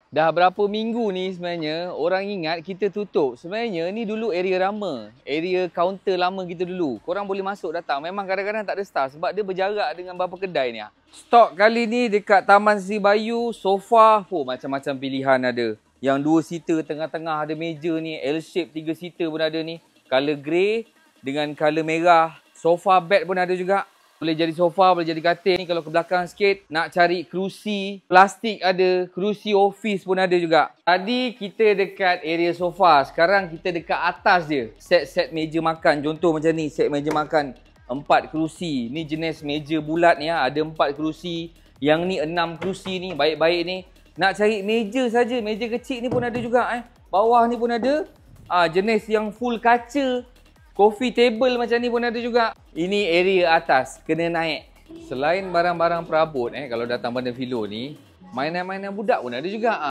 Dah berapa minggu ni sebenarnya orang ingat kita tutup. Sebenarnya ni dulu area lama. Area kaunter lama kita dulu. Korang boleh masuk datang. Memang kadang-kadang tak ada staff sebab dia berjarak dengan beberapa kedai ni. Stok kali ni dekat Taman Sri Bayu, sofa, macam-macam pilihan ada. Yang 2 seater tengah-tengah ada meja ni. L-shape 3 seater pun ada ni. Color grey dengan color merah. Sofa bed pun ada juga. Boleh jadi sofa, boleh jadi katil. Ni kalau ke belakang sikit, nak cari kerusi plastik ada, kerusi office pun ada juga. Tadi kita dekat area sofa, sekarang kita dekat atas je. Set-set meja makan, contoh macam ni, set meja makan 4 kerusi. Ni jenis meja bulat ni, ada 4 kerusi. Yang ni 6 kerusi ni, baik-baik ni. Nak cari meja saja, meja kecil ni pun ada juga. Bawah ni pun ada. Jenis yang full kaca. Coffee table macam ni pun ada juga. Ini area atas, kena naik. Selain barang-barang perabot, kalau datang pada Filo ni, mainan-mainan budak pun ada juga.